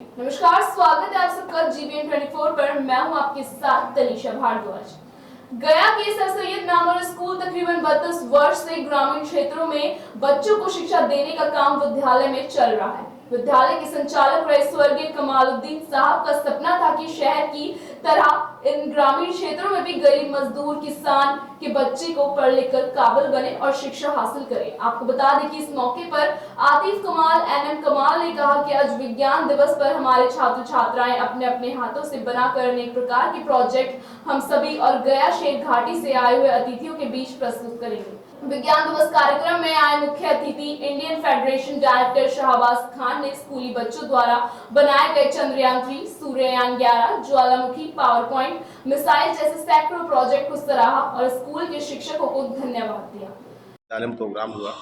नमस्कार, स्वागत है आप सबका GBN 24 पर। मैं हूं आपके साथ तनीषा भारद्वाज। गया के सर सैयद मेमोरियल स्कूल तकरीबन 32 वर्ष से ग्रामीण क्षेत्रों में बच्चों को शिक्षा देने का काम विद्यालय में चल रहा है। विद्यालय के संचालक रहे स्वर्गीय कमालुद्दीन साहब का सपना था कि शहर की तरह इन ग्रामीण क्षेत्रों में भी गरीब मजदूर किसान के बच्चे को पढ़ लिख कर काबिल बने और शिक्षा हासिल करे। आपको बता दें कि इस मौके पर आतिफ कमाल NM कमाल ने कहा कि आज विज्ञान दिवस पर हमारे छात्र छात्राएं अपने अपने हाथों से बनाकर अनेक प्रकार के प्रोजेक्ट हम सभी और गया शेर घाटी से आए हुए अतिथियों के बीच प्रस्तुत करेंगे। विज्ञान दिवस कार्यक्रम में आए मुख्य अतिथि Indian federation director Shahbaz Khan ने स्कूली बच्चों द्वारा बनाए गए चंद्रयान 3, सूर्ययान 11, ज्वालामुखी, पावर पॉइंट, मिसाइल जैसे सैकड़ों प्रोजेक्ट को सराहा और स्कूल के शिक्षकों को धन्यवाद दिया। तालीम प्रोग्राम हुआ।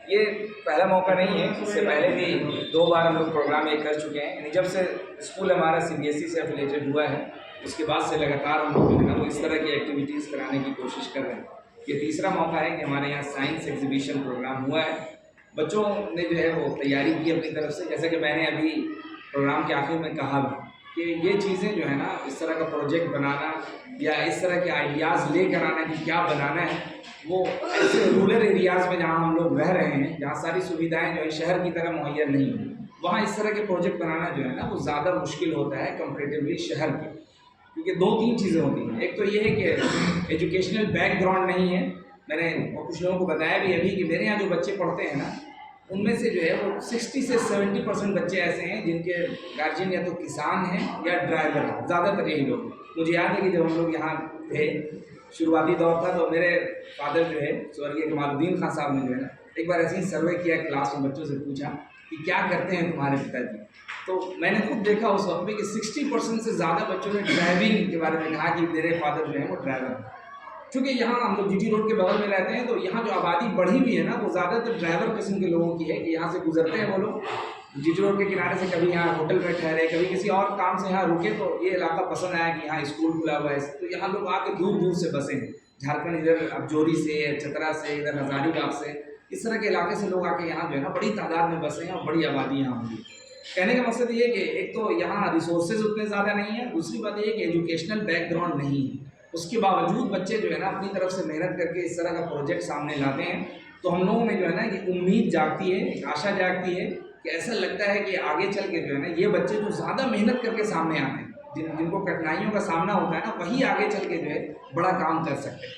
ये पहला मौका नहीं है, इससे पहले भी 2 बार हम लोग प्रोग्राम एक कर चुके हैं। यानी जब से स्कूल हमारा CBSE से एफिलेटेड हुआ है, उसके बाद से लगातार हम लोग जो है ना वो इस तरह की एक्टिविटीज़ कराने की कोशिश कर रहे हैं। ये तीसरा मौका है कि हमारे यहाँ साइंस एग्जीबिशन प्रोग्राम हुआ है। बच्चों ने जो है वो तैयारी की अपनी तरफ से, जैसे कि मैंने अभी प्रोग्राम के आखिर में कहा भी कि ये चीज़ें जो है ना इस तरह का प्रोजेक्ट बनाना या इस तरह के आइडियाज़ लेकर आना कि क्या बनाना है, वो ऐसे रूरल एरियाज़ में जहाँ हम लोग रह रहे हैं, जहाँ सारी सुविधाएं जो है शहर की तरह मुहैया नहीं है, वहाँ इस तरह के प्रोजेक्ट बनाना जो है ना वो ज़्यादा मुश्किल होता है कंपेरेटिवली शहर के। क्योंकि 2-3 चीज़ें होती हैं। एक तो ये है कि एजुकेशनल बैकग्राउंड नहीं है। मैंने कुछ लोगों को बताया भी अभी कि मेरे यहाँ जो बच्चे पढ़ते हैं ना, उनमें से जो है वो 60 से 70% बच्चे ऐसे हैं जिनके गार्जियन या तो किसान हैं या ड्राइवर हैं, ज़्यादातर यही लोग। मुझे याद है कि जब हम लोग यहाँ थे, शुरुआती दौर था, तो मेरे फादर जो है स्वर्गीय कमालुद्दीन खान साहब ने जो है ना एक बार ऐसे ही सर्वे किया, क्लास में बच्चों से पूछा कि क्या करते हैं तुम्हारे पिताजी। तो मैंने खुद देखा उस वक्त में कि 60% से ज़्यादा बच्चों ने ड्राइविंग के बारे में कहा कि मेरे फादर जो है वो ड्राइवर हैं। क्योंकि यहाँ हम लोग GT रोड के बगल में रहते हैं, तो यहाँ जो आबादी बढ़ी हुई है ना वो ज़्यादातर ड्राइवर किस्म के लोगों की है कि यहाँ से गुजरते हैं वो लोग GT रोड के किनारे से, कभी यहाँ होटल में ठहरे, कभी किसी और काम से यहाँ रुके, तो ये इलाका पसंद आया कि यहाँ स्कूल खुला हुआ है, तो यहाँ लोग आके दूर दूर से बसे हैं। झारखंड इधर अबजोरी से, चतरा से, इधर हजारीबाग से, इस तरह के इलाके से लोग आके यहाँ जो है ना बड़ी तादाद में बसे हैं और बड़ी आबादी यहाँ होगी। कहने का मकसद ये कि एक तो यहाँ रिसोर्सेज उतने ज़्यादा नहीं है, दूसरी बात ये कि एजुकेशनल बैकग्राउंड नहीं है। उसके बावजूद बच्चे जो है ना अपनी तरफ से मेहनत करके इस तरह का प्रोजेक्ट सामने लाते हैं, तो हम लोगों में जो है ना कि उम्मीद जागती है, एक आशा जागती है कि ऐसा लगता है कि आगे चल के जो है ना ये बच्चे जो ज़्यादा मेहनत करके सामने आते हैं, जिनको कठिनाइयों का सामना होता है ना, वही आगे चल के जो है बड़ा काम कर सकते हैं।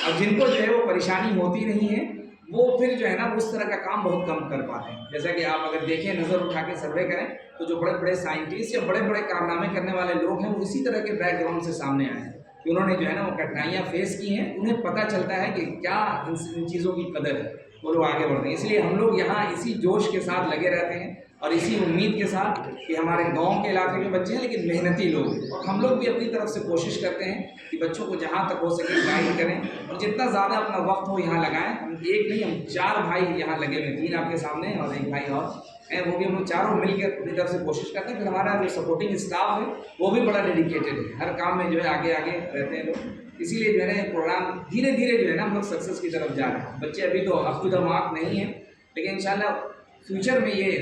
अब जिनको जो है वो परेशानी होती नहीं है, वो फिर जो है ना उस तरह का काम बहुत कम कर पाते हैं। जैसा कि आप अगर देखें, नज़र उठा के सर्वे करें, तो जो बड़े बड़े साइंटिस्ट या बड़े बड़े कारनामे करने वाले लोग हैं वो इसी तरह के बैकग्राउंड से सामने आए हैं कि उन्होंने जो है ना वो कठिनाइयाँ फेस की हैं। उन्हें पता चलता है कि क्या इन चीज़ों की कदर है, वो लोग आगे बढ़ते हैं। इसलिए हम लोग यहाँ इसी जोश के साथ लगे रहते हैं और इसी उम्मीद के साथ कि हमारे गांव के इलाके के बच्चे हैं लेकिन मेहनती लोग हैं, और हम लोग भी अपनी तरफ से कोशिश करते हैं कि बच्चों को जहाँ तक हो सके गाइड करें और जितना ज़्यादा अपना वक्त हो यहाँ लगाएं। हम एक नहीं, हम 4 भाई यहाँ लगे हुए, 3 आपके सामने और 1 भाई और हैं, वो भी हम लोग चारों मिलकर अपनी तरफ से कोशिश करते हैं। फिर हमारा जो सपोर्टिंग स्टाफ है वो भी बड़ा डेडिकेटेड है, हर काम में जो है आगे आगे रहते हैं लोग। इसीलिए जो है ना प्रोग्राम धीरे धीरे जो है ना हम लोग सक्सेस की तरफ जा रहे हैं। बच्चे अभी तो अप टू द मार्क नहीं है, लेकिन इंशाल्लाह फ्यूचर में ये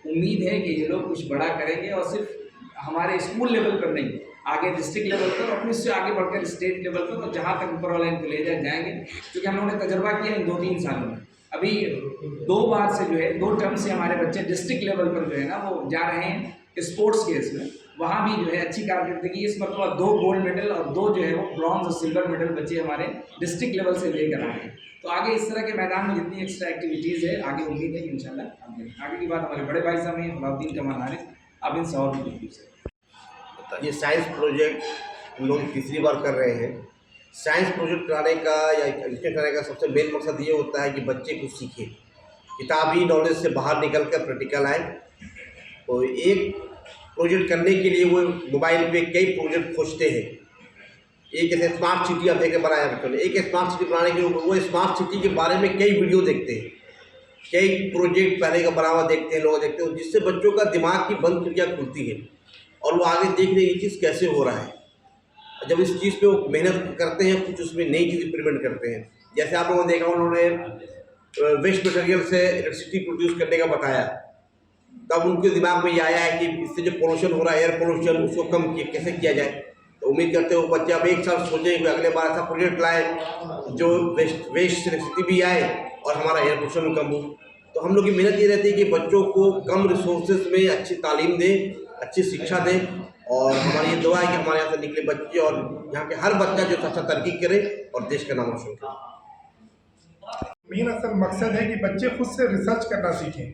उम्मीद है कि ये लोग कुछ बड़ा करेंगे और सिर्फ हमारे स्कूल लेवल पर नहीं, आगे डिस्ट्रिक्ट लेवल पर और फिर से आगे बढ़कर स्टेट लेवल पर, तो जहाँ तक ऊपर वाला इनको ले जाएंगे। क्योंकि हम लोगों ने तजर्बा किया इन 2-3 सालों में। अभी 2 बार से जो है 2 टर्म से हमारे बच्चे डिस्ट्रिक्ट लेवल पर जो है ना वो जा रहे हैं स्पोर्ट्स के इसमें, वहाँ भी जो है अच्छी कारकर्दगी। इस मरतबा 2 गोल्ड मेडल और 2 जो है वो ब्रॉन्ज और सिल्वर मेडल बच्चे हमारे डिस्ट्रिक्ट लेवल से लेकर आए हैं। तो आगे इस तरह के मैदान में जितनी एक्स्ट्रा एक्टिविटीज़ है, आगे उम्मीद है कि इंशाल्लाह आगे की बात हमारे बड़े भाई साहब हैं, फलाउद्दीन कमाल हारिस, अब इन और भी से। ये साइंस प्रोजेक्ट हम लोग तीसरी बार कर रहे हैं। साइंस प्रोजेक्ट कराने का या इसके कराने का सबसे मेन मकसद ये होता है कि बच्चे कुछ सीखें, किताबी नॉलेज से बाहर निकल कर प्रैक्टिकल आए। तो एक प्रोजेक्ट करने के लिए वो मोबाइल पे कई प्रोजेक्ट खोजते हैं। एक ऐसे स्मार्ट सिटी आप देख बनाया बच्चों ने, एक स्मार्ट सिटी बनाने के लिए वो स्मार्ट सिटी के बारे में कई वीडियो देखते हैं, कई प्रोजेक्ट पहले का बना हुआ देखते हैं, लोग देखते हैं, जिससे बच्चों का दिमाग की बंद खिड़कियाँ खुलती है और वो आगे देख रहे ये चीज़ कैसे हो रहा है। जब इस चीज़ पे वो मेहनत करते हैं, कुछ उसमें नई चीज़ इम्प्लीमेंट करते हैं। जैसे आप लोगों ने देखा, उन्होंने वेस्ट मटेरियल से इलेक्ट्रिसिटी प्रोड्यूस करने का बताया, तब उनके दिमाग में ये आया है कि इससे जो पोल्यूशन हो रहा है, एयर पोल्यूशन, उसको कम कैसे किया जाए। तो उम्मीद करते हो बच्चे अब एक साल सोचें कि अगले बार ऐसा प्रोजेक्ट लाए जो वेस्ट इलेक्ट्रिसिटी भी आए और हमारा एयर पोल्यूशन भी कम हो। तो हम लोग की मेहनत ये रहती है कि बच्चों को कम रिसोर्सेज में अच्छी तालीम दें, अच्छी शिक्षा दें, और हमारी ये दुआ है कि हमारे यहाँ से निकले बच्चे और यहाँ के हर बच्चा जो अच्छा तरक्की करे और देश का नाम रोशन करे। मेन असल मकसद है कि बच्चे खुद से रिसर्च करना सीखें।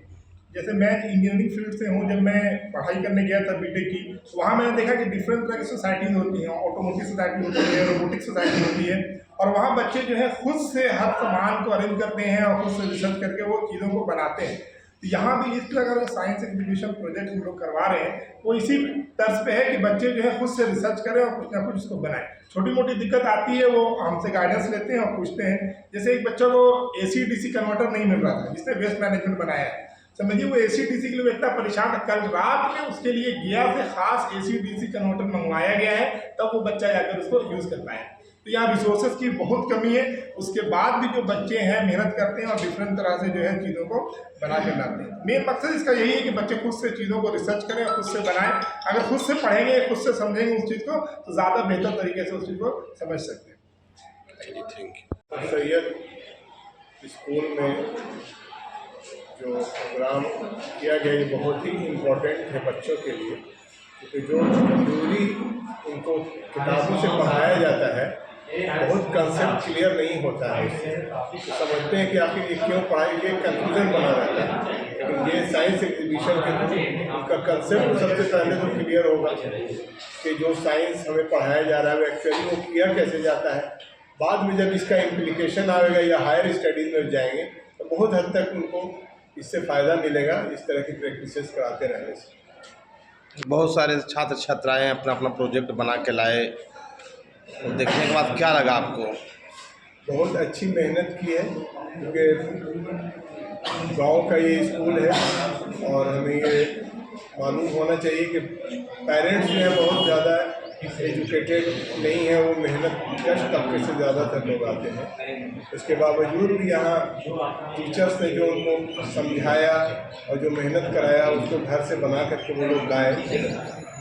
जैसे मैं इंजीनियरिंग फील्ड से हूँ, जब मैं पढ़ाई करने गया था बीटेक की, तो वहाँ मैंने देखा कि डिफरेंट तरह की सोसाइटीज़ होती हैं, ऑटोमोटिव सोसाइटी होती है, रोबोटिक सोसाइटी होती है, और वहाँ बच्चे जो है खुद से हर सामान को अरेंज करते हैं और खुद से रिसर्च करके वो चीज़ों को बनाते हैं। तो यहाँ भी इस तरह का जो साइंस एग्जीबिशन प्रोजेक्ट हम लोग करवा रहे हैं वो इसी तर्ज पे है कि बच्चे जो है खुद से रिसर्च करें और कुछ ना कुछ उसको बनाएं। छोटी मोटी दिक्कत आती है वो हमसे गाइडेंस लेते हैं और पूछते हैं। जैसे एक बच्चा को AC/DC कन्वर्टर नहीं मिल रहा था, जिसने वेस्ट मैनेजमेंट बनाया है, समझिए वो AC/DC के लिए इतना परेशान था, कल रात में उसके लिए गया से खास AC/DC कन्वर्टर मंगवाया गया है, तब वो बच्चा जाकर उसको यूज़ कर पाया। तो यहाँ रिसोर्सेज की बहुत कमी है, उसके बाद भी जो बच्चे हैं मेहनत करते हैं और डिफरेंट तरह से जो है चीज़ों को बना कर लाते हैं। मेन मकसद इसका यही है कि बच्चे खुद से चीज़ों को रिसर्च करें और खुद से बनाएं। अगर खुद से पढ़ेंगे, खुद से समझेंगे उस चीज़ को, तो ज़्यादा बेहतर तरीके से उस चीज़ को समझ सकते हैं। थैंक सैयद स्कूल में जो प्रोग्राम किया गया ये बहुत ही इम्पोर्टेंट है बच्चों के लिए, क्योंकि जो थ्योरी उनको किताबों से पढ़ाया जाता है बहुत कंसेप्ट क्लियर नहीं होता है उससे, तो समझते हैं कि आखिर ये क्यों पढ़ाई, ये कन्फ्यूजन बना रहता है। लेकिन ये साइंस एग्जीबिशन के थ्रू उनका कंसेप्ट सबसे पहले तो क्लियर होगा कि जो साइंस हमें पढ़ाया जा रहा है वो एक्चुअली वो किया कैसे जाता है। बाद में जब इसका इम्प्लीकेशन आएगा या हायर स्टडीज़ में जाएंगे तो बहुत हद तक उनको इससे फ़ायदा मिलेगा, इस तरह की प्रैक्टिसेस कराते रहने से। बहुत सारे छात्र छात्राएँ अपना अपना प्रोजेक्ट बना के लाए, तो देखने के बाद क्या लगा आपको? बहुत अच्छी मेहनत की है, क्योंकि गांव का ये स्कूल है और हमें ये मालूम होना चाहिए कि पेरेंट्स जो है बहुत ज़्यादा एजुकेटेड नहीं है, वो मेहनत कश तबके से ज़्यादातर लोग आते हैं। उसके बावजूद भी यहाँ टीचर्स ने जो उनको समझाया और जो मेहनत कराया उसको घर से बना करके वो लोग लाए।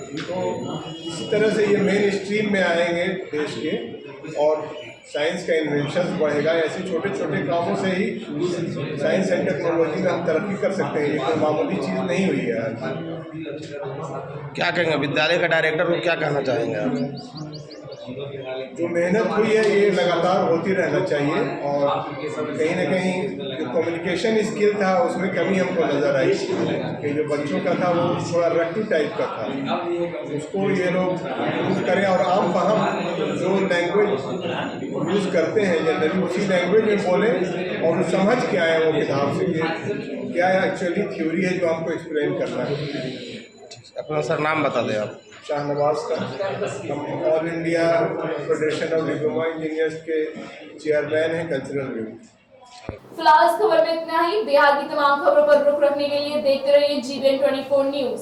तो इसी तरह से ये मेन स्ट्रीम में आएंगे देश के, और साइंस का इन्वेंशन बढ़ेगा। ऐसे छोटे छोटे कामों से ही साइंस एंड टेक्नोलॉजी में हम तरक्की कर सकते हैं, ये कोई मामूली चीज़ नहीं हुई है आज। क्या कहेंगे विद्यालय का डायरेक्टर को, क्या कहना चाहेंगे आप? जो मेहनत हुई है ये लगातार होती रहना चाहिए, और कहीं ना कहीं जो कम्युनिकेशन स्किल था उसमें कमी हमको नज़र आई कि जो बच्चों का था वो थोड़ा रट्टू टाइप का था, उसको ये लोग यूज़ करें और आम फहम जो लैंग्वेज यूज़ करते हैं जनरली उसी लैंग्वेज में बोलें और समझ के आए वो किताब से कि क्या एक्चुअली थ्योरी है जो हमको एक्सप्लेन करना है। अपना सर नाम बता दें आप। शाहनवाज का, हम all India federation of diploma engineers के चेयरमैन हैं कल्चरल विंग। फिलहाल इस खबर में इतना ही। बिहार की तमाम खबरों पर रुख रखने के लिए देखते रहिए GBN 24 न्यूज।